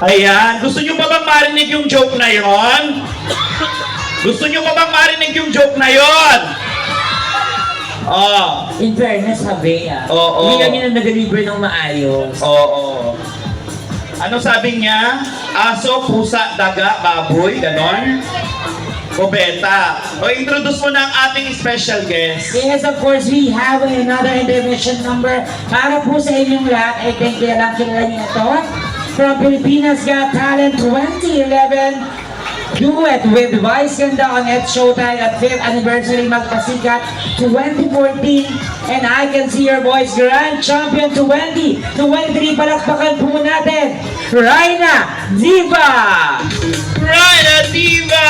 Ayan. Gusto nyo pa bang marinig yung joke na yon? Gusto nyo pa bang marinig yung joke na yon? Oh. In fairness, sabi niya. Oo. Hindi kami na nag-deliver ng maayos. Oo. Ano sabi niya? Aso, pusa, daga, baboy, ganon? Kubeta. O, introduce mo na ang ating special guest. Yes, of course, we have another intermission number para po sa inyong lahat. I think kilalang kilala niya ito. From Pilipinas Got Talent 2011. Duet with Vice Ganda on It's Showtime at 5th anniversary Magpasikat 2014. And I Can See Your Voice Grand Champion 2023. Palakpakan po natin, Raina Diva! Raina Diva!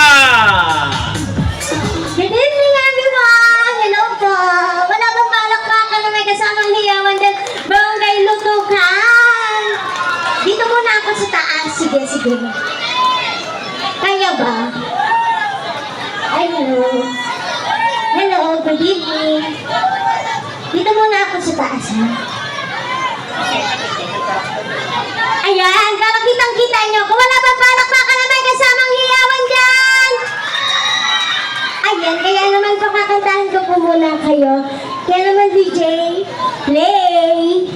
Good evening, everyone! Hello po! Wala bang palakpakan na may kasamang hiyawan din? Barangay Lutukan! Dito muna ako sa taas. Sige, sige. Kaya ba? Ay, hello. Hello, good evening. Dito muna ako sa taas, ha? Ayan, kakakitang-kita nyo. Kung wala bang palakpakan na may kasamang hiyawan dyan! Ayan, kaya naman pakakantahan ko po muna kayo. Kaya naman, DJ, play!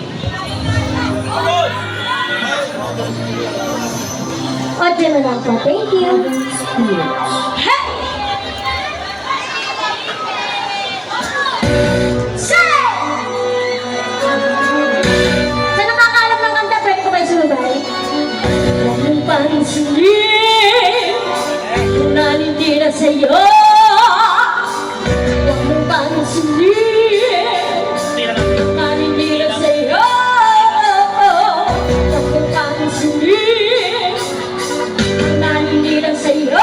O, dyan na lang po. Thank you. Hey! Say! Sa nakakalap ng kanta, pwede ko kayo sumabay? Huwag mong pansinin kung naninira sa'yo. Huwag mong pansinin kung naninira sa'yo. Huwag mong pansinin kung naninira sa'yo.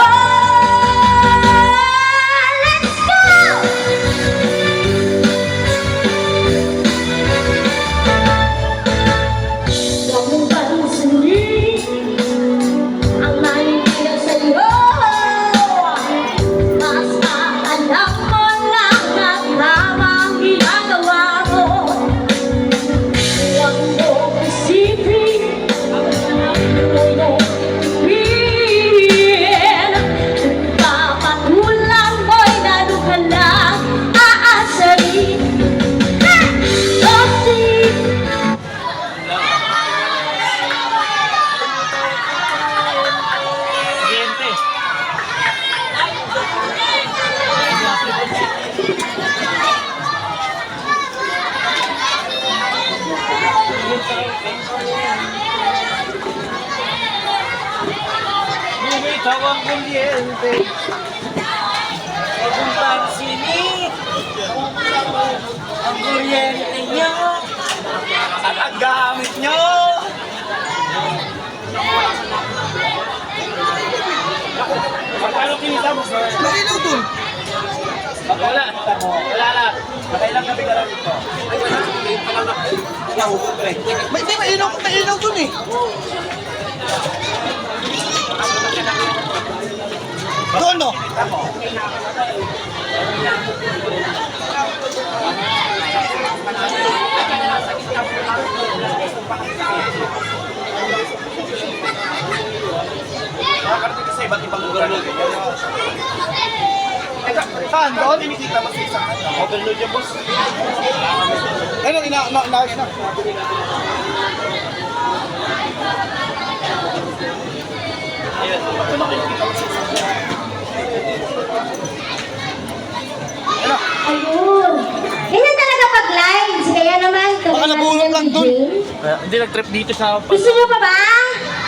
Let's go! Huwag mong pansinin ang naninira sa'yo. Mas alam mo lang na tamang ginagawa mo. Huwag mo isipin, huwag mo isipin. Papatulan mo'y lalo ka lang aasarin. Kasi Tawang kuryente. Huwag mong pansinin ang kuryente nyo at ang gamit nyo. Magkano kinita mo, sir? Malinaw dun. Wala. Wala na. Patay lang kami ka lang dito. Hindi, maingaw dun eh. Doon no? Nakakarating kasi iba't ibang lugar na ganyan. Saan? Doon? Tinikita mo sa isang overload yung boss. Ano, inaayos na. Ayun. Ito nakikita mo sa isang ayun. Ganyan talaga pag-lives. Kaya naman, Baka nabulong lang dun. Hindi nag-trip dito sa... Gusto nyo pa ba?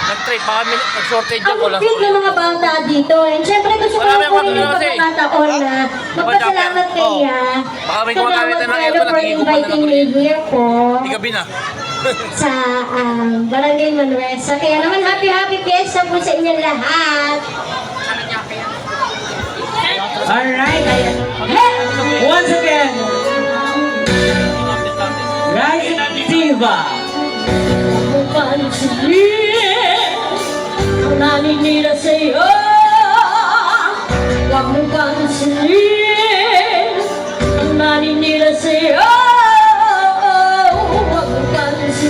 Nag-trip, baka nag-shortage Ang ako lang. big ng mga bata dito. And syempre gusto ko Marami po akong rin yung kasi. pagkakataon na magpasalamat kay Baka may gumagamit na ng Kagawad aircon, for nag-iigo pa na inviting ng me here po Di gabi na. sa Barangay Manuesa. Kaya naman happy fiesta po sa inyong lahat. Alright, ayan. Hey! Once again, Raina Diva! Huwag mong pansinin ang naninira sa'yo. Huwag mong pansinin ang naninira sa'yo. Huwag mong pansinin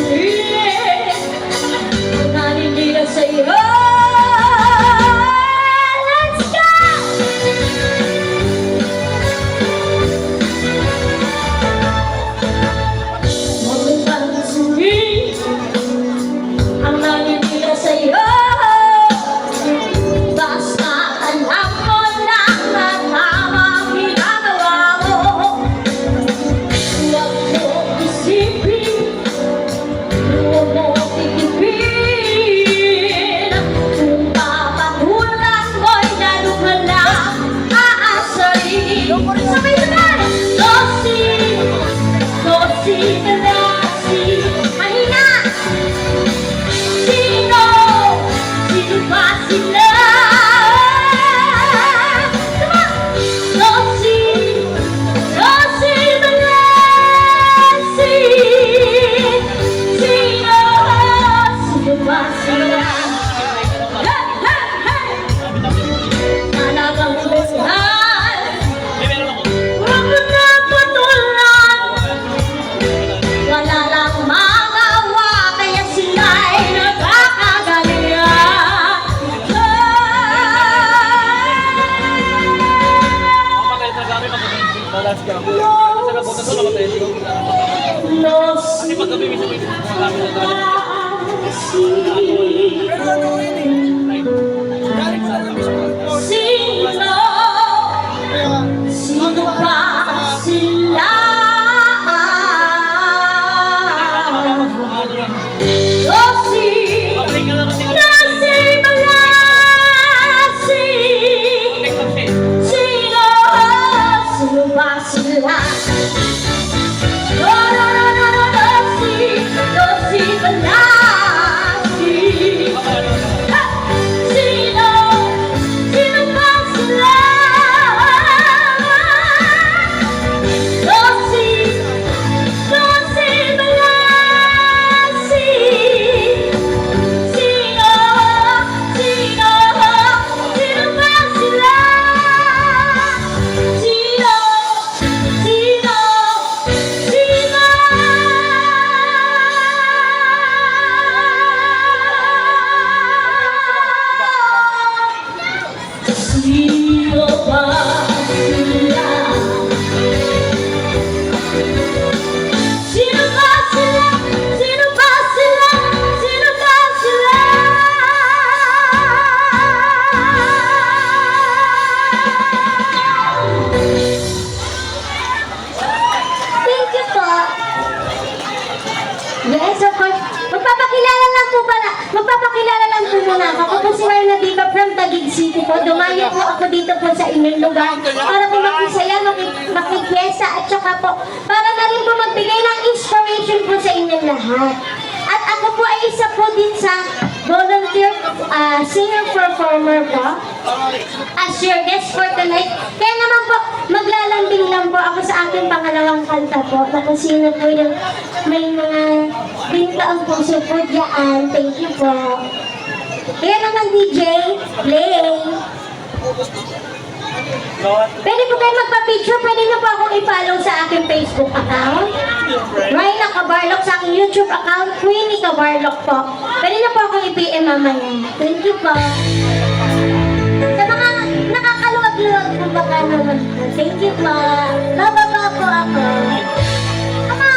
paggabi may sabihin. Sino ba sila? Pabalik ka lang kasi. Sino ba sila? No, no, no, no, no, no, si Balasi. Sino ba sila? No, si Balasi. Sino ba sila? Sino ba sila? Sino ba sila? Sino ba sila? Sino ba sila? Thank you po. Yes, of course. Magpapakilala lang po muna ako. Ako po si Marna Diva from Taguig City po. Dumayo po ako dito po sa inyong lugar para po makisaya, makikyesa at saka po para na rin po magbigay ng inspiration po sa inyong lahat. At ako po ay isa po din sa volunteer singer-performer po as your guest for tonight. Kaya naman po, maglalambing lang po ako sa aking pangalawang kanta po na kung sino po yung may mga binto ang puso po dyan. Thank you po. Kaya naman DJ, play. Pwede po kayo magpa-picture, pwede nyo po akong i-follow sa aking Facebook account. Ryan Cabarloc sa aking YouTube account, Queenie Cabarloc po. Pwede nyo po akong i-PM mamaya. Thank you po. Sa mga nakakaluwag-luwag po baka naman po. Thank you po. Bababa po ako. Ama!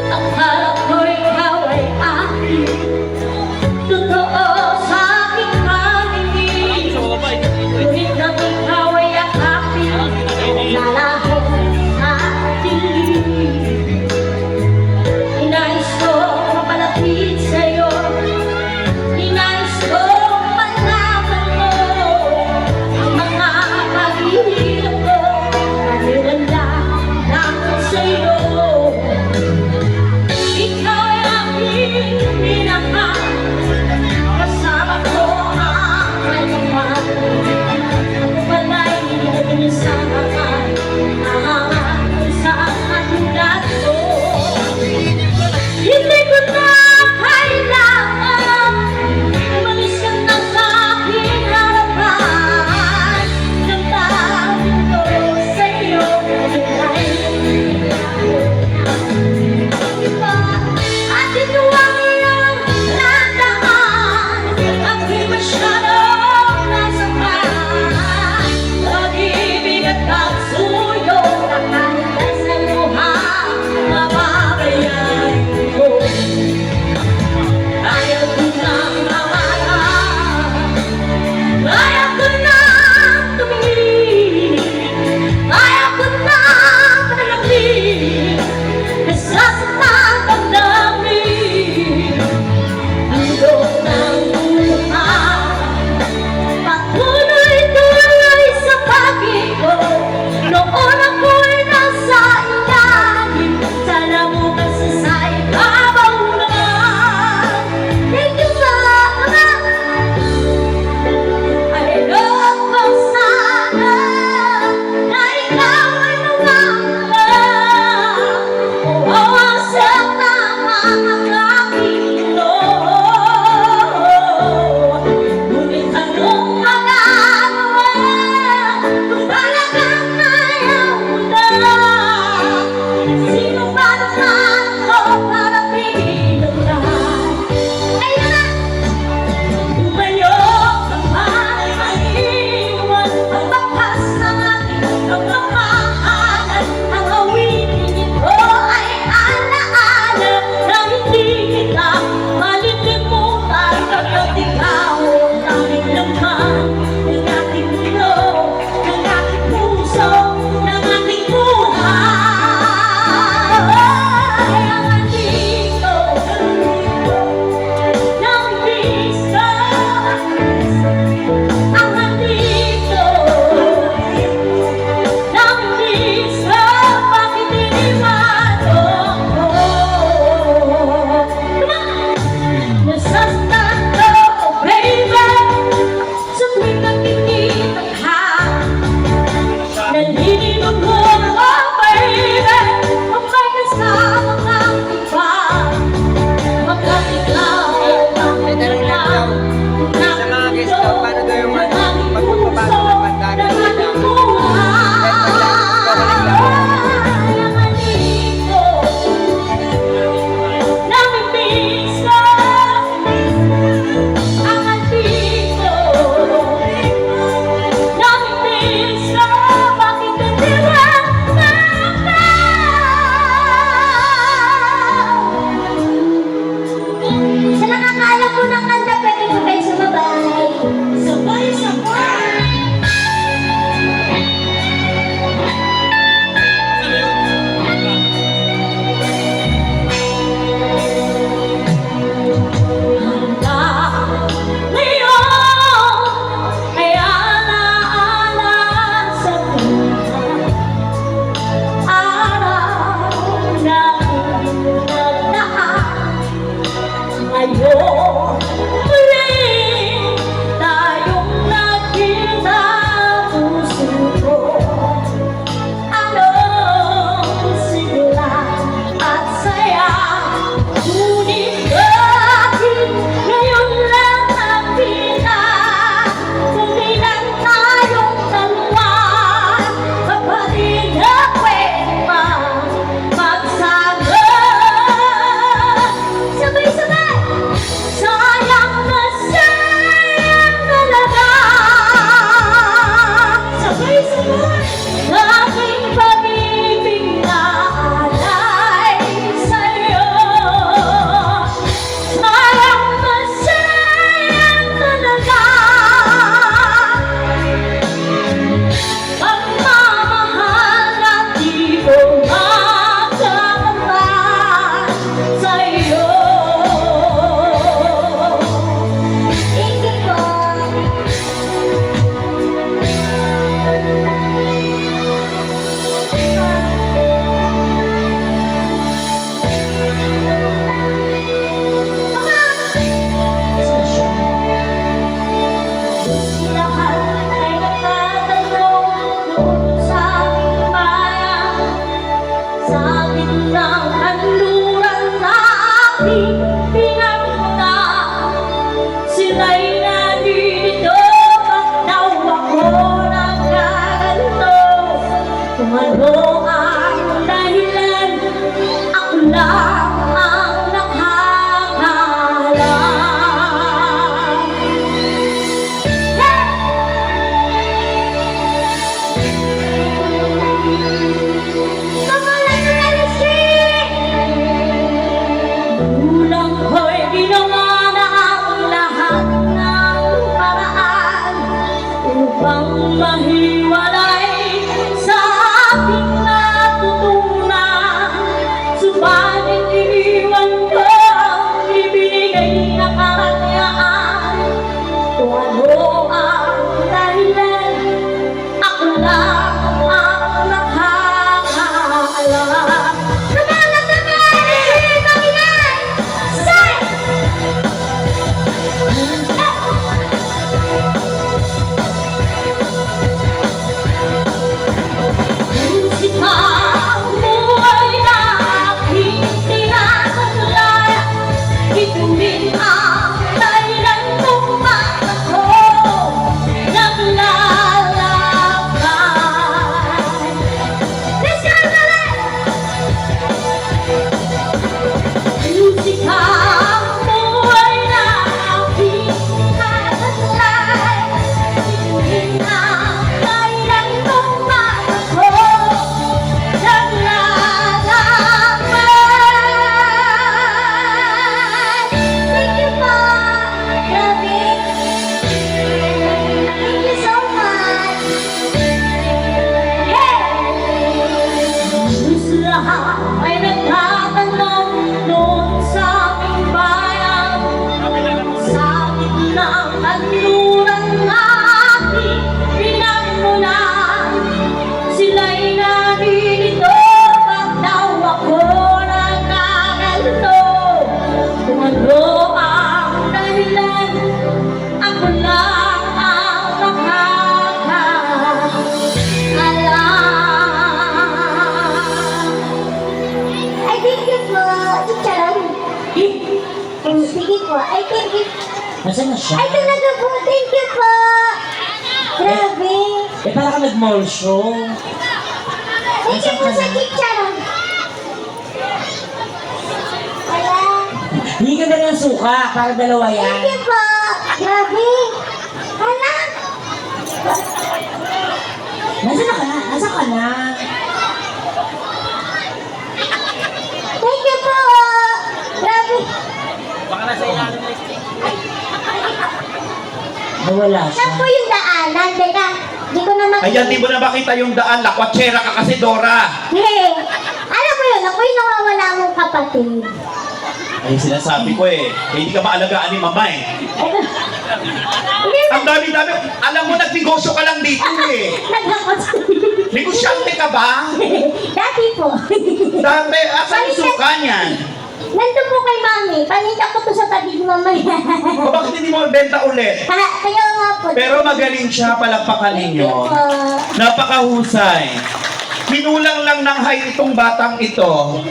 Akala ko ikaw ay akin. Totoo sa aking paningin. Ngunit nang ikaw ay akapin, nalaho sa dilim. Inais ko mapalapit sa'yo. Inais ko malaman mo aking pag-ibig na alay sa'yo. Sayang na sayang talaga pagmamahal na di ko makakamtan sa'yo. Hindi ko lahat ay nakatanong doon sa aking bayan, sa gitnang kanluran na aking pinagmulan. Sila'y nandito at daw ako nagkaganto. Kung ano ang dahilan, ako lang ang nakakaalam. Ulang ko'y ginawa na ang lahat ng paraan upang mahiwalay sa aking natutunan. Subalit iniwan ko ang ibinigay na karangyaan. Kung ano ang dahilan, ako lang ang nakakaalam. Lumalat na kayo, Panginoon! Say! Musika mo ay na aking tinatulay. Ito rin ang dahilan kung bakit ako naglalakbay. Let's go, Lord! Musika mo ay na aking tinatulay. Ito rin ang dahilan kung bakit ako naglalakbay. Thank you po, grabe. Thank you so much. Hey! Lahat ay nagtatanong doon sa aking bayan, sa gitnang kanluran na aking pinagmulan. Sila'y naririto pag daw ako nagkaganto. Kung ano ang dahilan, ako lang ang nakakaalam. I thank you po, Chicharon. Sige po, I thank you. Nasaan na siya? Ay, talaga po, thank you po. Grabe. Eh, para ka nag-mall show. Thank you po sa Chicharon. Wala. Hindi ka na ng suka, para dalawa Thank yan. you po. Grabe. Hala. Nasaan ka na? Nasaan ka na? Thank you po. Grabe. Baka nasa ilalim na stick. Nawala siya. Saan po yung daanan? Teka, di ko na makita. Ayan, di mo na makita yung daan. Lakwatsera ka kasi, Dora. Hey, alam mo yun, ako yung nawawala mong kapatid. Ay, sinasabi ko eh. Hindi ka maalagaan ni Mama eh. Hindi Ang dami-dami. Alam mo, nagnegosyo ka lang dito eh. Nagkakot. Negosyante ka ba? Dati po. Dati, asan yung suka niyan? Nandun po kay Mami. Paninta ko to sa tabi ni Mamaya. O bakit hindi mo benta ulit? Kaya nga po. Pero magaling siya, palakpakan ninyo. Napakahusay. Kinulang lang ng height itong batang ito.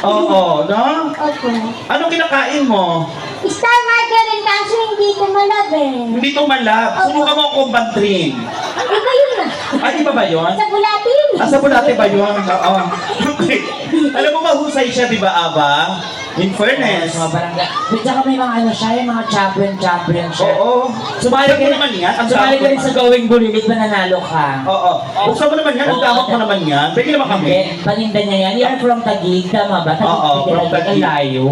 Oo, no? Opo. Anong kinakain mo? Star margarine kaso hindi ko malabin. Hindi to malab. Subukan mo ang kumbantrin. Iba yun na. Ay, iba ba yun? Sa bulatin. Asa bulate ba yun? Oo. Okay. Alam mo, mahusay siya, di ba, Aba? In fairness. Sobrang tsaka may mga ano siya, yung mga champion siya. Oo. Sumali Buksan ka mo naman yan. Ang sumali ka damot rin sa naman. Going Bulilit, mananalo ka. Oo. Buksan mo naman yan. Ang damot mo naman yan. Pwede naman kami. Hindi, paninda niya yan. You're from Taguig, tama ba? Oo, from Taguig. Ang layo.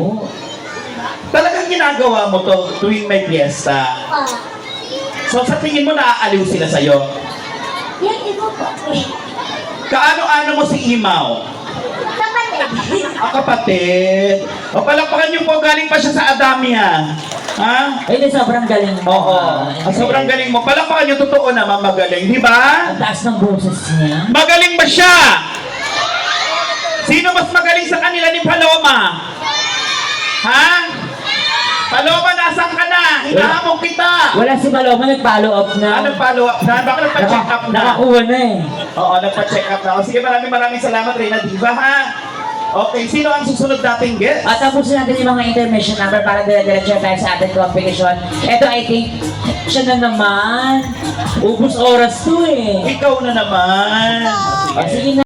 Talagang ginagawa mo to tuwing may fiesta. Oh. So sa tingin mo naaaliw sila sa'yo? Yan, ibo po. Kaano-ano mo si Imaw? Kapatid. Kapatid. O palakpakan niyo po, galing pa siya sa Adamia. Ha? Ay, di, sobrang galing mo. Oo. Sobrang galing mo. Palakpakan niyo, totoo naman magaling. Di ba? Ang taas ng boses niya. Magaling ba siya? Sino mas magaling sa kanila ni Paloma? Ha? Paloma, nasan ka na? Hinahamon kita. Wala si Paloma, nag-follow up na. Anong follow up na? Baka nagpa-check up na? Nakakuha na eh. Oo, nagpa-check up na. O sige, maraming salamat, Reyna Diva, ha? Okay, sino ang susunod nating guest? At tapusin natin yung mga intermission number para dire-diretso tayo sa ating competition. Ito, I think, siya na naman. Ubus oras to eh. Ikaw na naman. O, sige na.